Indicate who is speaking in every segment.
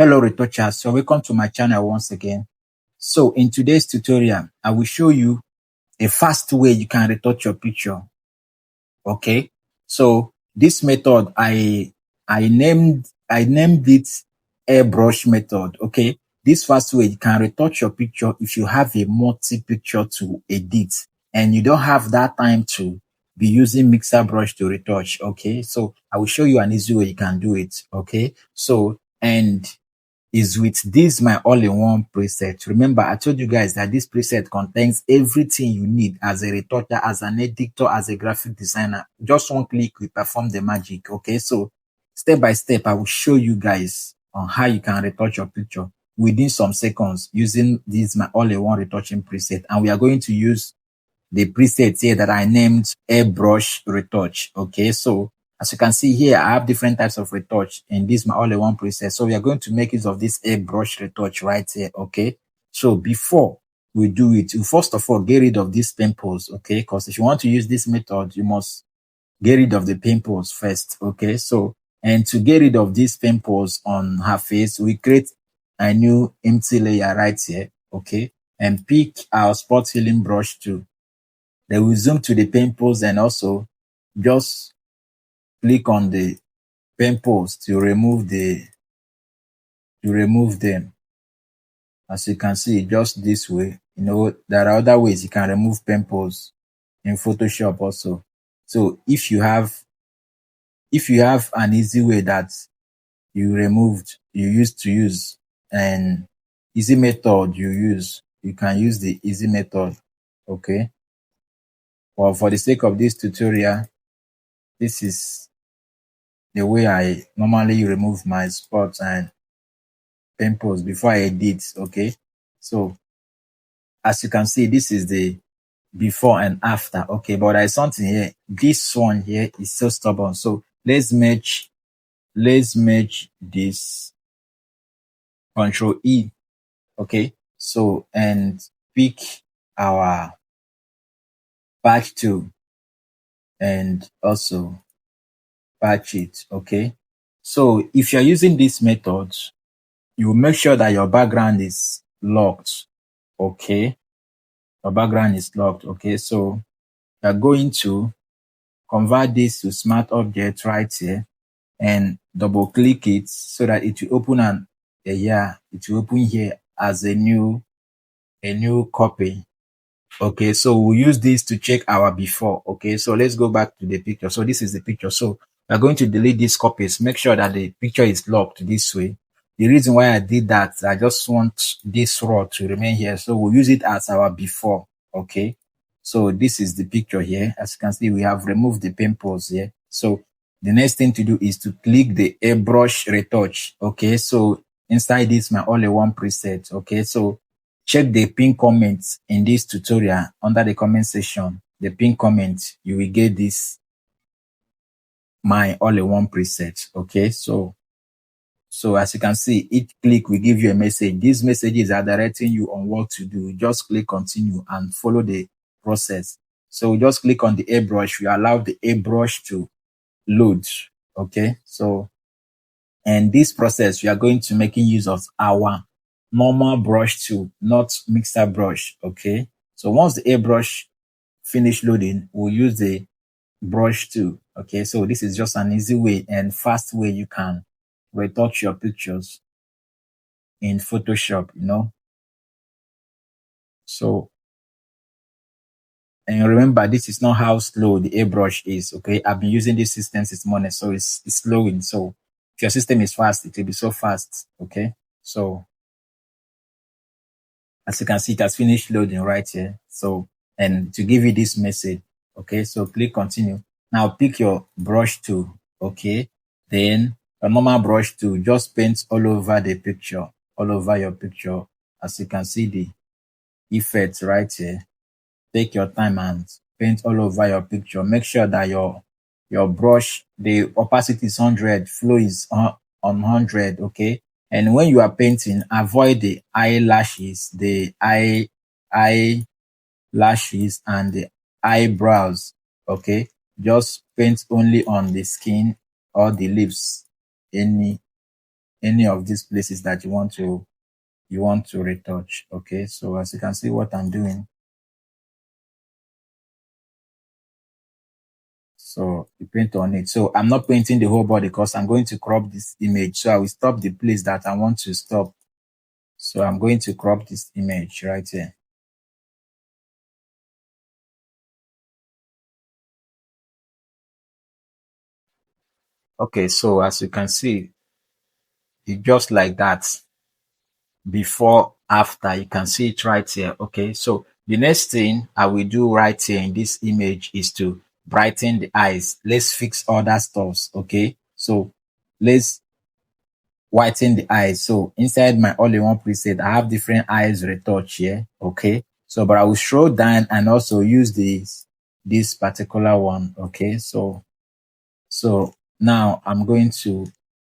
Speaker 1: Hello retouchers, so welcome to my channel once again. So in today's tutorial, I will show you a fast way you can retouch your picture. Okay, so this method I named it airbrush method. Okay, this fast way you can retouch your picture if you have a multi picture to edit and you don't have that time to be using mixer brush to retouch. Okay, so I will show you an easy way you can do it. Okay, so and is with this my all-in-one preset. Remember, I told you guys that this preset contains everything you need as a retoucher, as an editor, as a graphic designer. Just one click will perform the magic. Okay, so step by step, I will show you guys on how you can retouch your picture within some seconds using this my all-in-one retouching preset. And we are going to use the preset here that I named Airbrush Retouch. Okay, so as you can see here, I have different types of retouch in this my all-in-one preset. So we are going to make use of this Airbrush Retouch right here. Okay, so before we do it, you first of all get rid of these pimples. Okay, because if you want to use this method, you must get rid of the pimples first. Okay, so and to get rid of these pimples on her face, we create a new empty layer right here. Okay, and pick our spot healing brush too. Then we zoom to the pimples and also just click on the pimples to remove them. As you can see, just this way. You know, there are other ways you can remove pimples in Photoshop also. So if you have an easy way that you used to use, and easy method you can use the easy method. Okay. Well, for the sake of this tutorial, this is the way I normally remove my spots and pimples before I edit. Okay, so as you can see, this is the before and after. Okay, but there's something here. This one here is so stubborn, so let's merge this. Control E. Okay, so and pick our patch tool and also patch it. Okay, so if you're using this method, you will make sure that your background is locked. Okay, your background is locked. Okay, so you're going to convert this to smart object right here and double click it so that it will open it will open here as a new copy. Okay, so we'll use this to check our before. Okay, so let's go back to the picture. So this is the picture. So we're going to delete these copies. Make sure that the picture is locked this way. The reason why I did that, I just want this raw to remain here. So we'll use it as our before. Okay, so this is the picture here. As you can see, we have removed the pimples here. So the next thing to do is to click the Airbrush Retouch. Okay, so inside this, my all-in-one preset. Okay, so check the pinned comments in this tutorial under the comment section. The pinned comment, you will get this my all-in-one preset. Okay, so as you can see, each click will give you a message. These messages are directing you on what to do. Just click continue and follow the process. So just click on the airbrush. We allow the airbrush to load. Okay, so and this process we are going to making use of our normal brush tool, not mixer brush. Okay, so once the airbrush finish loading, we'll use the brush tool. Okay, so this is just an easy way and fast way you can retouch your pictures in Photoshop, you know. So, and remember, this is not how slow the airbrush is. Okay, I've been using this system since morning, so it's slowing. So if your system is fast, it will be so fast. Okay, so as you can see, it has finished loading right here. So, and to give you this message, okay, so click continue. Now pick your brush tool. Okay, then a normal brush tool, just paint all over the picture, all over your picture. As you can see the effects right here. Take your time and paint all over your picture. Make sure that your brush, the opacity is 100, flow is on 100. Okay, and when you are painting, avoid the eyelashes, and the eyebrows. Okay, just paint only on the skin or the lips, any any of these places that you want to retouch. Okay, so as you can see what I'm doing, so you paint on it. So I'm not painting the whole body because I'm going to crop this image. So I will stop the place that I want to stop. So I'm going to crop this image right here. Okay, so as you can see, it's just like that. Before, after, you can see it right here. Okay, so the next thing I will do right here in this image is to brighten the eyes. Let's fix other stuffs. Okay, so let's whiten the eyes. So inside my all-in-one preset, I have different eyes retouch here. Okay, so but I will scroll down and also use this particular one. Okay, so now I'm going to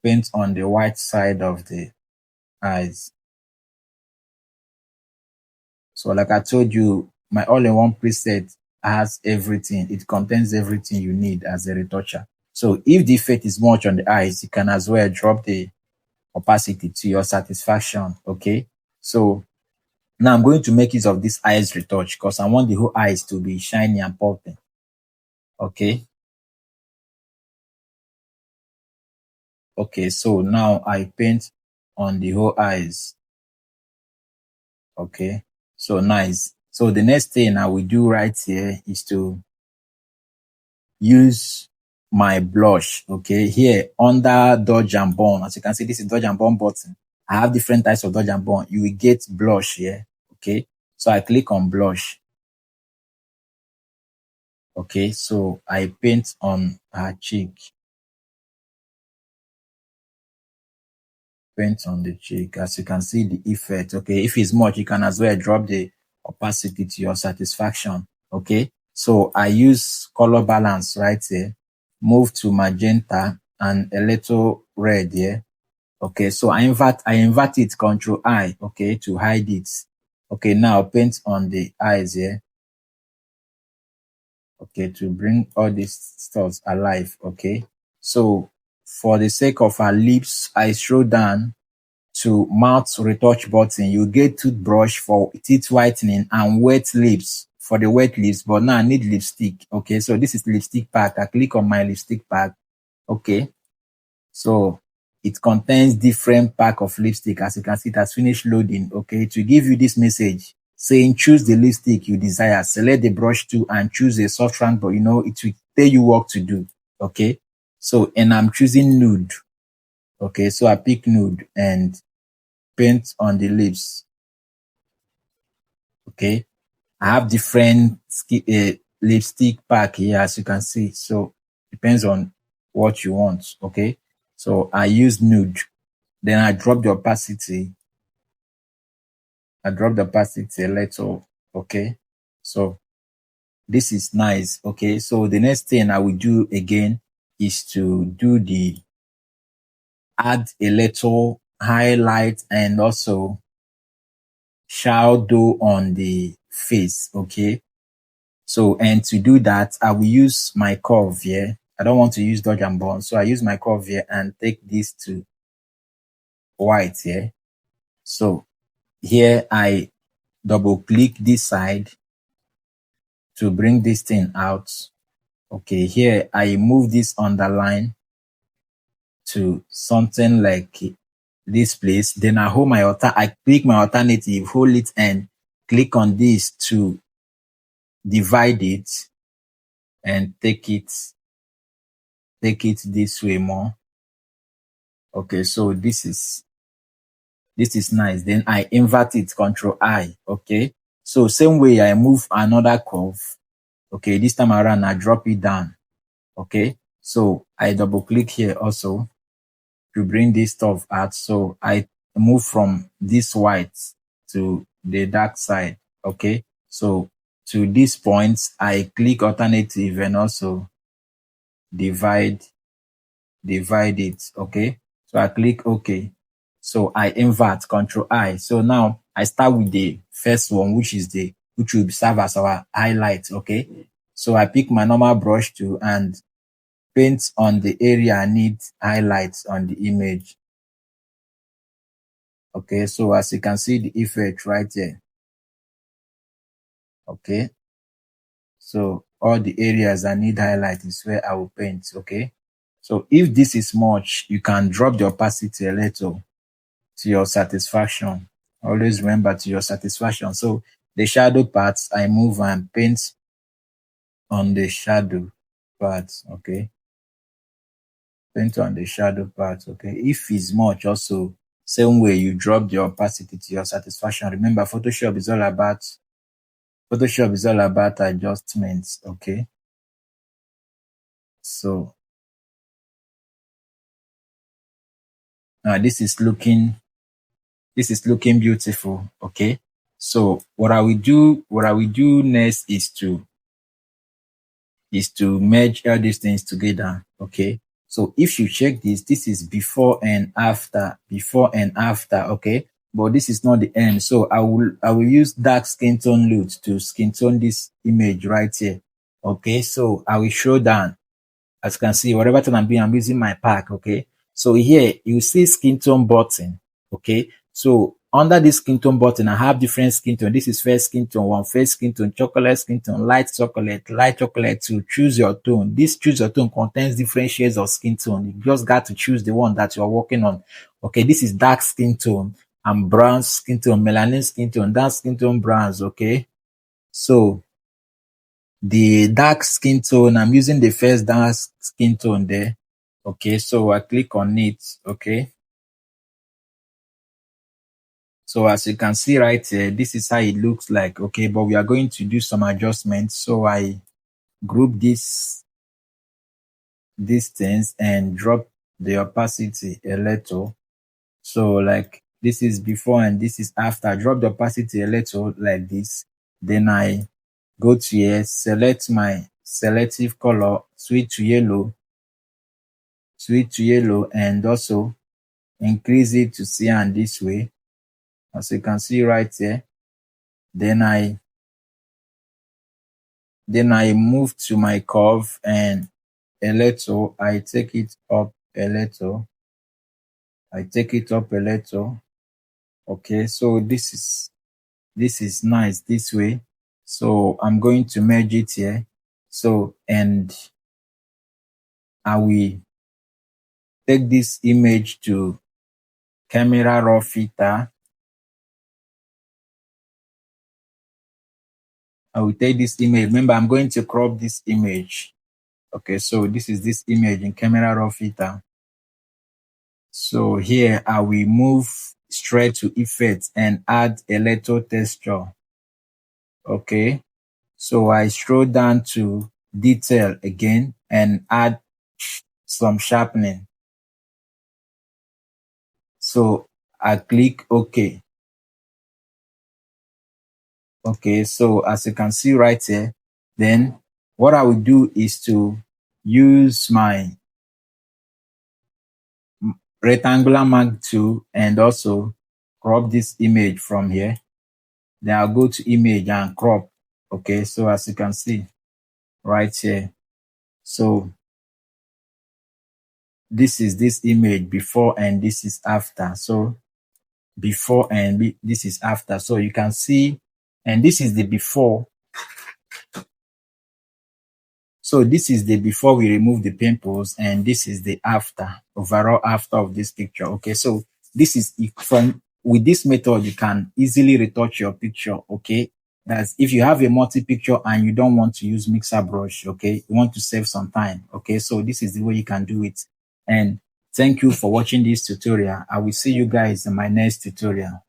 Speaker 1: paint on the white side of the eyes. So like I told you, my all-in-one preset has everything. It contains everything you need as a retoucher. So if the effect is much on the eyes, you can as well drop the opacity to your satisfaction. Okay. So now I'm going to make use of this eyes retouch because I want the whole eyes to be shiny and popping. Okay. Okay. So now I paint on the whole eyes. Okay. So nice. So the next thing I will do right here is to use my blush. Okay, here under dodge and burn, as you can see, this is dodge and burn button. I have different types of dodge and burn. You will get blush here. Okay, so I click on blush. Okay, so I paint on her cheek. Paint on the cheek. As you can see the effect. Okay, if it's much, you can as well drop the opacity to your satisfaction. Okay, so I use color balance right here. Move to magenta and a little red here. Okay, so I invert it, Control I, okay, to hide it. Okay, now paint on the eyes here. Okay, to bring all these stuff alive. Okay, so for the sake of our lips, I scroll down to mouth retouch button. You get toothbrush for teeth whitening and wet lips for the wet lips, but now I need lipstick. Okay, so this is lipstick pack. I click on my lipstick pack. Okay, so it contains different pack of lipstick. As you can see, it has finished loading. Okay, to give you this message saying choose the lipstick you desire, select the brush tool and choose a soft round, but it will tell you what to do. Okay, so and I'm choosing nude. Okay, so I pick nude and paint on the lips. Okay, I have different lipstick pack here, as you can see. So depends on what you want. Okay, so I use nude. Then I drop the opacity. I drop the opacity a little. Okay, so this is nice. Okay, so the next thing I will do again is to do add a little highlight and also shadow on the face. Okay, so and to do that, I will use my curve here. I don't want to use dodge and burn, so I use my curve here and take this to white here. So here I double click this side to bring this thing out. Okay, here I move this underline to something like this place. Then I hold I click my alternative, hold it and click on this to divide it and take it this way more. Okay, so this is nice. Then I invert it, Control I. Okay, so same way I move another curve. Okay, this time around I drop it down. Okay, so I double click here also to bring this stuff out. So I move from this white to the dark side. Okay, so to these points I click alternative and also divide it. Okay, so I click OK. So I invert, Control I. So now I start with the first one, which will serve as our highlight. Okay, so I pick my normal brush tool and paint on the area I need highlights on the image. Okay, so as you can see the effect right here. Okay, so all the areas that need highlight is where I will paint. Okay, so if this is much, you can drop the opacity a little to your satisfaction. Always remember, to your satisfaction. So the shadow parts, I move and paint on the shadow parts. Okay, paint on the shadow parts. Okay, if it's much, also same way, you drop the opacity to your satisfaction. Remember, Photoshop is all about adjustments. Okay, so now this is looking beautiful. Okay, so what I will do next is to merge all these things together. Okay, so if you check this is before and after, before and after. Okay, but this is not the end. So I will use dark skin tone loot to skin tone this image right here. Okay, so I will show down. As you can see, whatever tone I'm doing, I'm using my pack. Okay, so here you see skin tone button. Okay, so under this skin tone button, I have different skin tone. This is first skin tone one, first skin tone, chocolate skin tone, light chocolate to choose your tone. This choose your tone contains different shades of skin tone. You just got to choose the one that you're working on. Okay, this is dark skin tone and brown skin tone, melanin skin tone, dark skin tone browns. Okay, so the dark skin tone, I'm using the first dark skin tone there. Okay, so I click on it. Okay, so as you can see right here, this is how it looks like. Okay, but we are going to do some adjustments. So I group these things and drop the opacity a little. So like this is before and this is after. Drop the opacity a little like this. Then I go to here, select my selective color, switch to yellow, and also increase it to cyan this way, as you can see right here. Then I move to my curve and a little, I take it up a little. Okay, so this is nice this way. So I'm going to merge it here. So, and I will take this image to camera raw filter. I will take this image. Remember, I'm going to crop this image. Okay, so this is this image in camera raw filter. So here I will move straight to effects and add a little texture. Okay, so I scroll down to detail again and add some sharpening. So I click OK. Okay, so as you can see right here, then what I will do is to use my rectangular mark tool and also crop this image from here. Then I'll go to image and crop. Okay, so as you can see right here, so this is this image before and this is after. So before and this is after. So you can see, and this is the before. So this is the before we remove the pimples, and this is the after, overall after of this picture. Okay, so this is from, with this method, you can easily retouch your picture. Okay, that's if you have a multi-picture and you don't want to use mixer brush. Okay, you want to save some time. Okay, so this is the way you can do it. And thank you for watching this tutorial. I will see you guys in my next tutorial.